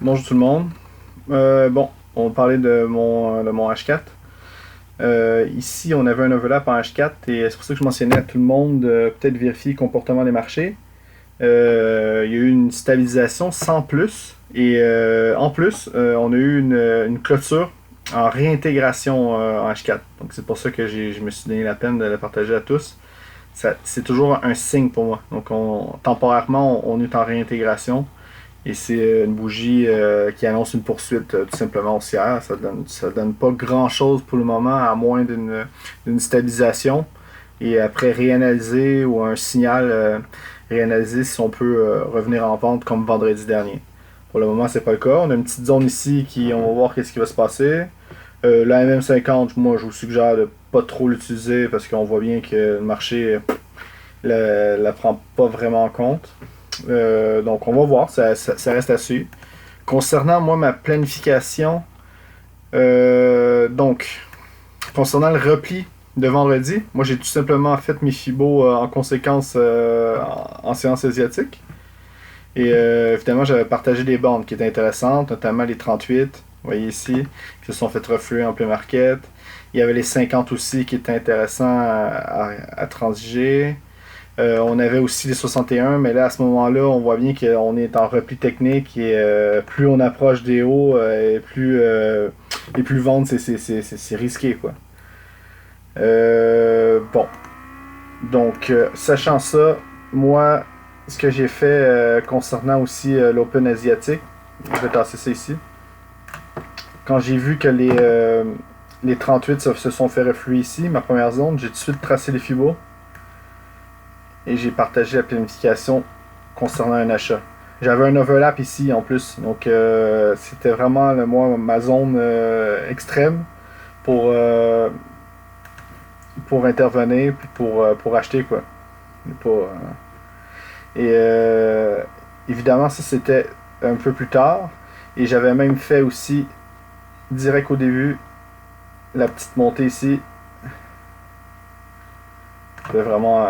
Bonjour tout le monde. Bon, on va parler de mon H4. Ici, on avait un overlap en H4 et c'est pour ça que je mentionnais à tout le monde de peut-être vérifier le comportement des marchés. Il y a eu une stabilisation sans plus et en plus, on a eu une clôture en réintégration en H4. Donc c'est pour ça que je me suis donné la peine de le partager à tous. C'est toujours un signe pour moi. Donc temporairement, on est en réintégration. Et c'est une bougie qui annonce une poursuite tout simplement haussière. Ça donne pas grand chose pour le moment, à moins d'une stabilisation. Et après réanalyser ou un signal réanalyser si on peut revenir en vente comme vendredi dernier. Pour le moment, c'est pas le cas. On a une petite zone ici on va voir qu'est-ce qui va se passer. La MM50, moi je vous suggère de pas trop l'utiliser parce qu'on voit bien que le marché la prend pas vraiment en compte. Donc on va voir, ça reste à suivre. Concernant moi ma planification, donc concernant le repli de vendredi, moi j'ai tout simplement fait mes fibos en conséquence en séance asiatique. Et évidemment j'avais partagé des bandes qui étaient intéressantes, notamment les 38, vous voyez ici, qui se sont fait refluer en plein market. Il y avait les 50 aussi qui étaient intéressants à transiger. On avait aussi les 61, mais là, à ce moment-là, on voit bien qu'on est en repli technique et plus on approche des hauts, et plus vendre, c'est risqué, quoi. Bon. Donc, sachant ça, moi, ce que j'ai fait concernant aussi l'Open asiatique, je vais tasser ça ici. Quand j'ai vu que les 38 se sont fait refluer ici, ma première zone, j'ai tout de suite tracé les fibos et j'ai partagé la planification concernant un achat. J'avais un overlap ici en plus, donc c'était vraiment ma zone extrême pour, euh, pour intervenir puis pour acheter quoi. Et évidemment, ça c'était un peu plus tard. Et j'avais même fait aussi, direct au début, la petite montée ici. Je vais vraiment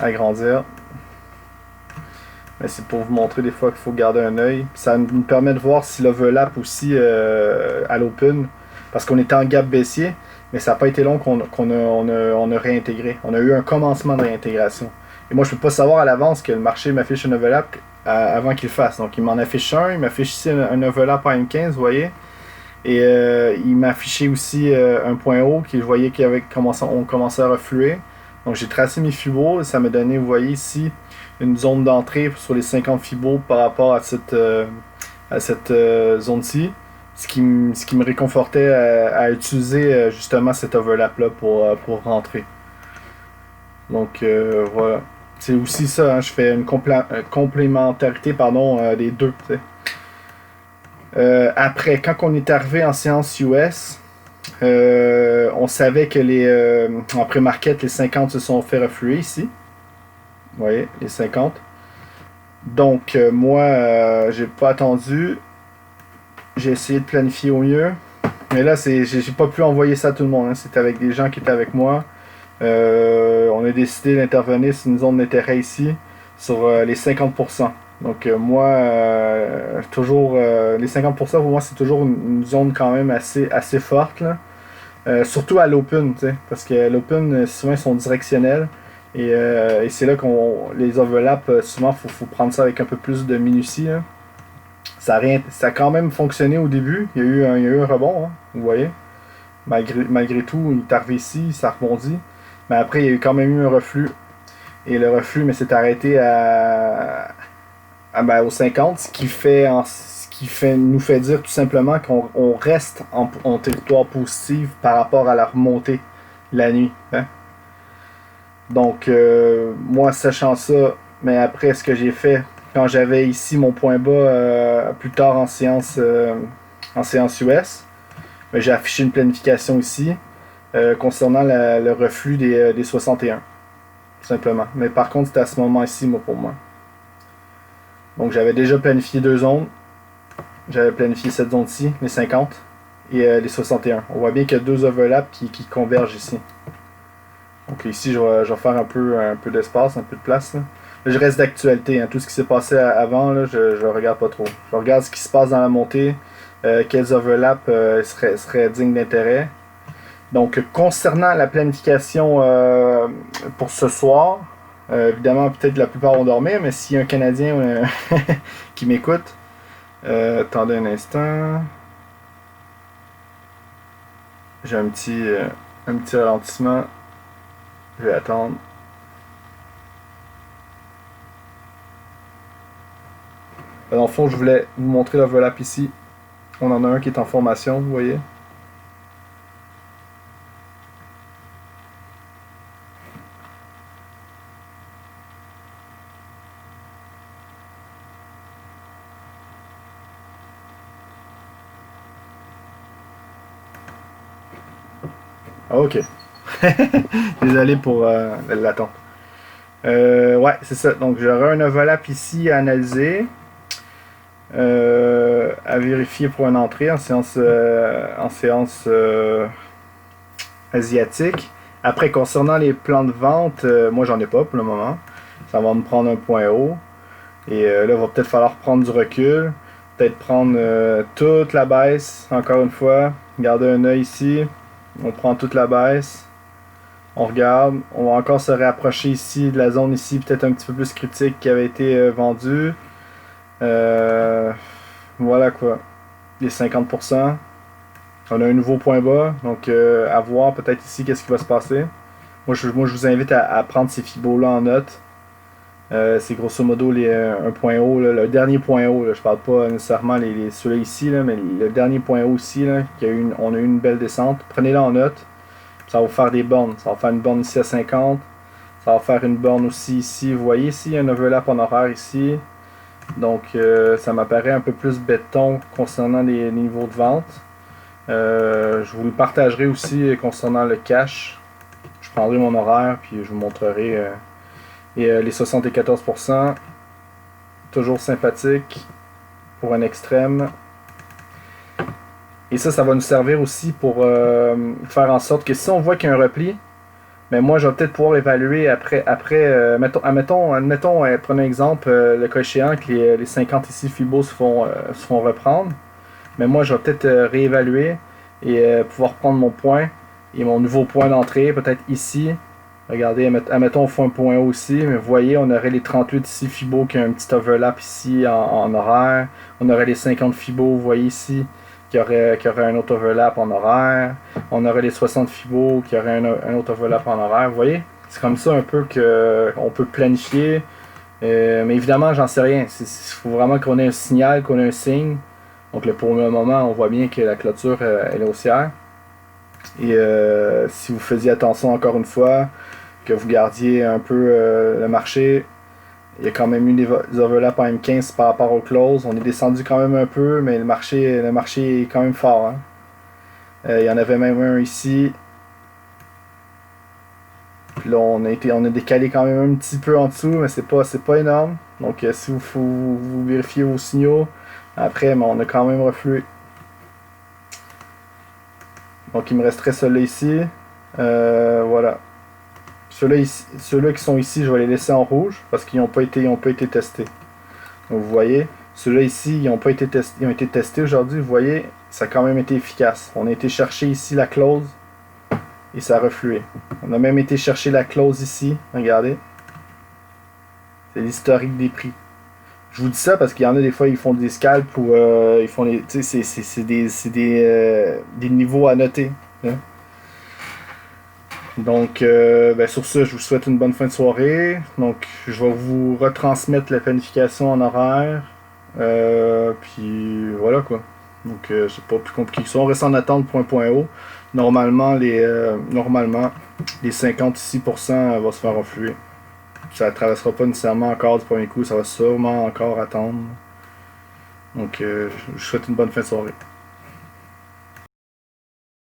agrandir. Mais c'est pour vous montrer des fois qu'il faut garder un œil. Ça nous permet de voir si l'overlap aussi à l'open. Parce qu'on était en gap baissier, mais ça n'a pas été long qu'on a réintégré. On a eu un commencement de réintégration. Et moi, je ne peux pas savoir à l'avance que le marché m'affiche un overlap avant qu'il le fasse. Donc, il m'en affiche un. Il m'affiche ici un overlap à M15, vous voyez. Et il m'a affiché aussi un point haut qui je voyais on commençait à refluer. Donc j'ai tracé mes fibos et ça m'a donné, vous voyez ici, une zone d'entrée sur les 50 fibos par rapport à cette zone-ci. Ce qui me réconfortait à utiliser justement cet overlap-là pour rentrer. Donc voilà. C'est aussi ça, hein, je fais une complémentarité des deux. T'sais. Après, quand on est arrivé en séance US, on savait que en pré-market, les 50 se sont fait refluer ici. Vous voyez, les 50. Donc, moi, j'ai pas attendu. J'ai essayé de planifier au mieux. Mais là, j'ai pas pu envoyer ça à tout le monde. Hein. C'était avec des gens qui étaient avec moi. On a décidé d'intervenir sur une zone d'intérêt ici, sur les 50%. Donc moi, toujours les 50% pour moi c'est toujours une zone quand même assez forte là. Surtout à l'open, parce que l'open souvent ils sont directionnels et c'est là qu'on les overlaps souvent faut prendre ça avec un peu plus de minutie. Hein. Ça a quand même fonctionné au début, il y a eu un rebond, hein, vous voyez. Malgré tout, il est arrivé ici, ça rebondit. Mais après, il y a eu quand même eu un reflux. Et le reflux, mais s'est arrêté au 50, nous fait dire tout simplement qu'on reste en territoire positif par rapport à la remontée la nuit. Hein? Donc, moi, sachant ça, mais après ce que j'ai fait, quand j'avais ici mon point bas plus tard en séance US, ben, j'ai affiché une planification ici concernant le reflux des 61, tout simplement. Mais par contre, c'était à ce moment-ci, pour moi. Donc j'avais déjà planifié deux zones. J'avais planifié cette zone-ci, les 50, et les 61. On voit bien qu'il y a deux overlaps qui convergent ici. Donc ici, je vais faire un peu d'espace, un peu de place. Là. je reste d'actualité. Hein. Tout ce qui s'est passé avant, là, je regarde pas trop. Je regarde ce qui se passe dans la montée, quels overlaps seraient dignes d'intérêt. Donc, concernant la planification pour ce soir, évidemment, peut-être la plupart vont dormir, mais s'il y a un Canadien qui m'écoute, attendez un instant. J'ai un petit ralentissement. Je vais attendre. Dans le fond, je voulais vous montrer l'overlap ici. On en a un qui est en formation, vous voyez. Ok. Désolé pour l'attente. Ouais, c'est ça. Donc, j'aurai un overlap ici à analyser. À vérifier pour une entrée en séance asiatique. Après, concernant les plans de vente, moi j'en ai pas pour le moment. Ça va me prendre un point haut. Et là, il va peut-être falloir prendre du recul. Peut-être prendre toute la baisse, encore une fois. Garder un œil ici. On prend toute la baisse. On regarde. On va encore se réapprocher ici de la zone ici, peut-être un petit peu plus critique qui avait été vendue. Voilà quoi. Les 50%. On a un nouveau point bas. Donc à voir peut-être ici qu'est-ce qui va se passer. Moi je vous invite à prendre ces fibos là en note. C'est grosso modo un point haut, là, le dernier point haut. Là, je parle pas nécessairement ceux-là ici, là, mais le dernier point haut ici, là, on a eu une belle descente. Prenez-le en note. Ça va vous faire des bornes. Ça va faire une borne ici à 50. Ça va faire une borne aussi ici. Vous voyez ici, il y a un overlap en horaire ici. Donc ça m'apparaît un peu plus béton concernant les niveaux de vente. Je vous le partagerai aussi concernant le cash. Je prendrai mon horaire puis je vous montrerai. Les 74%, toujours sympathique pour un extrême. Et ça va nous servir aussi pour faire en sorte que si on voit qu'il y a un repli, mais moi je vais peut-être pouvoir évaluer après admettons, prenons un exemple, le cas échéant que les 50 ici Fibo se font reprendre. Mais moi je vais peut-être réévaluer et pouvoir prendre mon point et mon nouveau point d'entrée, peut-être ici. Regardez, admettons on fait un point haut aussi, mais vous voyez, on aurait les 38 ici Fibo qui a un petit overlap ici en horaire. On aurait les 50 Fibo, vous voyez ici, qui aurait un autre overlap en horaire. On aurait les 60 Fibo qui aurait un autre overlap en horaire. Vous voyez, c'est comme ça un peu qu'on peut planifier. Mais évidemment, j'en sais rien. Il faut vraiment qu'on ait un signal, qu'on ait un signe. Donc là, pour le moment, on voit bien que la clôture est haussière. Et si vous faisiez attention encore une fois, que vous gardiez un peu le marché, il y a quand même eu des overlaps en M15 par rapport au close. On est descendu quand même un peu, mais le marché est quand même fort. Hein. Il y en avait même un ici. Puis là, on a décalé quand même un petit peu en dessous, mais c'est pas énorme. Donc si vous vérifiez vos signaux, après, mais on a quand même reflué. Donc il me resterait ceux-là ici. Voilà. Ceux-là qui sont ici, je vais les laisser en rouge parce qu'ils n'ont pas été testés. Donc vous voyez, ceux-là ici, ils ont été testés aujourd'hui. Vous voyez, ça a quand même été efficace. On a été chercher ici la close et ça a reflué. On a même été chercher la close ici. Regardez. C'est l'historique des prix. Je vous dis ça parce qu'il y en a des fois, ils font des scalps ou ils font les. Tu sais, c'est des niveaux à noter. Hein? Donc, sur ça, je vous souhaite une bonne fin de soirée. Donc, je vais vous retransmettre la planification en horaire. Puis, voilà quoi. Donc, c'est pas plus compliqué que ça. On reste en attente pour un point haut. Normalement, les 56% va se faire refluer. Ça ne traversera pas nécessairement encore du premier coup. Ça va sûrement encore attendre. Donc, je vous souhaite une bonne fin de soirée.